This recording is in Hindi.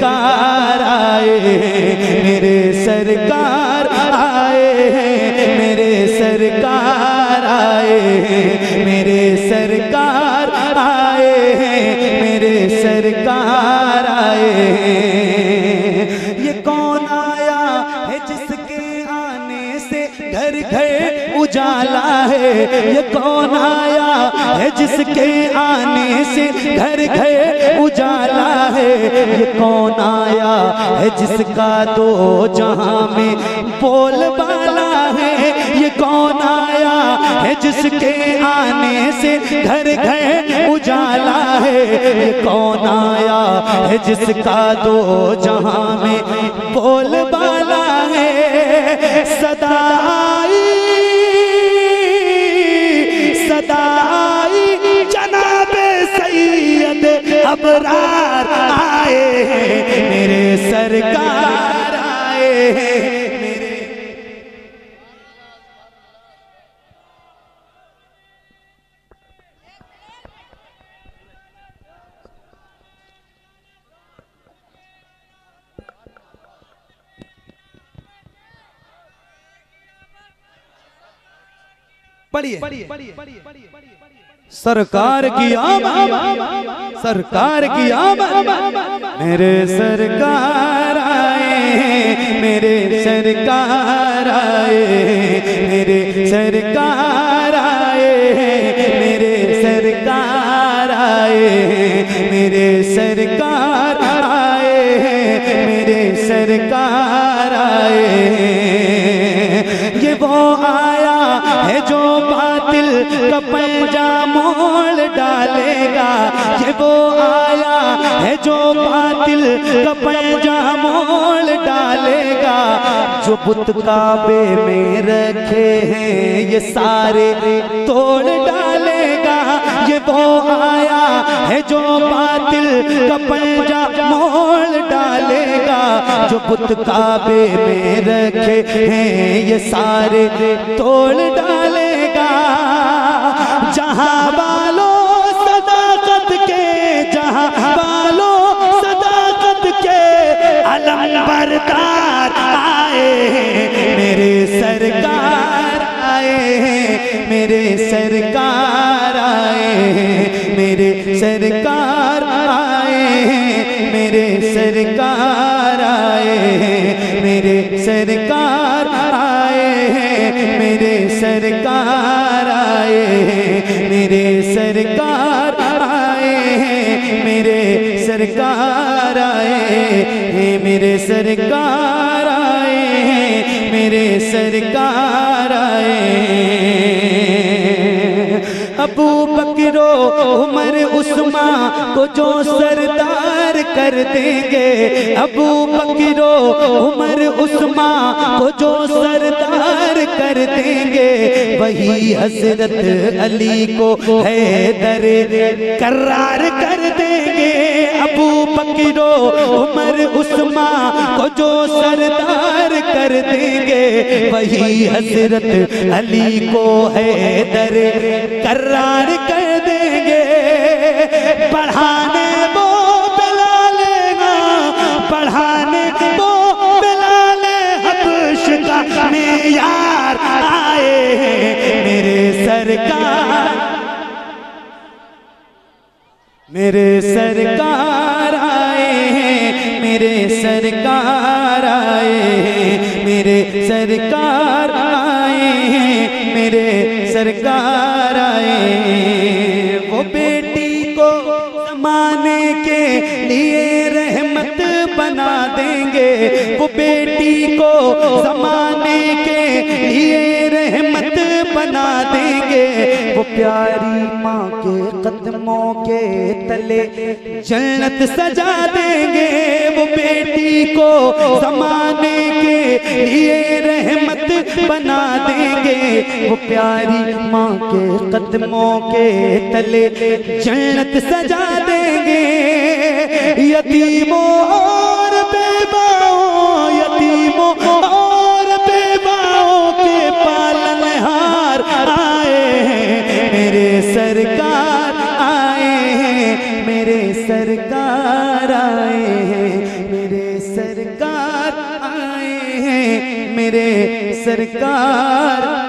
सरकार आए हैं, मेरे सरकार आए हैं, मेरे सरकार आए हैं, मेरे सरकार आए हैं, मेरे सरकार आए हैं। ये कौन आया है जिसके आने से घर घर उजाला है, ये कौन आया है जिसके आने से घर घर उजाला है, ये कौन आया है जिसका दो जहां में बोलबाला है, ये कौन आया है जिसके आने से घर घर उजाला है, ये कौन आया है जिसका दो जहां में बोलबाला है। सदा आई जनाबे सैयद अबरार आए हैं, मेरे सरकार आए हैं, मेरे सरकार की आमद, सरकार की आमद, मेरे सरकार आए हैं, मेरे सरकार आए हैं, मेरे सरकार आए हैं, मेरे सरकार आए हैं, मेरे सरकार आए हैं, मेरे सरकार आए हैं। ये वो आया है जो बातिल का पंजा मोड़ डालेगा, ये वो आया है जो बातिल का पंजा मोड़ डालेगा, जो बुत काबे में रखे हैं ये सारे तोड़ डालेगा, ये वो आया है जो बातिल का पंजा मोड़ डालेगा, जो बुत काबे में रखे हैं ये सारे तोड़ डालेगा। जहां वालों सदाकत के, जहां वालों सदाकत के अलम बरदार आए हैं, मेरे सरकार आए हैं, मेरे सरकार आए हैं, मेरे सरकार आए हैं, मेरे सरकार आए हैं, मेरे सरकार आए हैं, मेरे सरकार आए हैं, मेरे सरकार आए हैं, मेरे सरकार आए हैं, मेरे सरकार आए हैं, मेरे सरकार आए हैं। अबू बकरो उमर उस्मान को जो सरदार कर देंगे, अबू बकरो उमर उस्मान को जो सरदार कर देंगे, वही हजरत अली को हैदर करार कर देंगे। अबू बकरो उमर उस्मान को जो सरदार कर देंगे, वही हजरत अली को हैदर करार कर देंगे। बढ़ाने वो बिलालेना, बढ़ाने वो बिलाले हबश का मेयार आए हैं, मेरे सरकार, मेरे सरकार आए हैं, मेरे सरकार आए हैं, मेरे सरकार आए हैं, मेरे सरकार आए हैं। वो बेटी को ज़माने के लिए रहमत बना देंगे, वो बेटी को ज़माने के लिए रहमत बना देंगे, वो प्यारी माँ के कदमों के तले जन्नत सजा देंगे। वो बेटी को ज़माने के लिए रहमत बना देंगे, वो प्यारी माँ के कदमों के तले जन्नत सजा देंगे। यतीमों और बेवाओं, यतीमों और बेवाओं के पालनहार आए हैं, मेरे सरकार आए हैं, मेरे सरकार आए हैं। सरकार आए हैं, मेरे सरकार।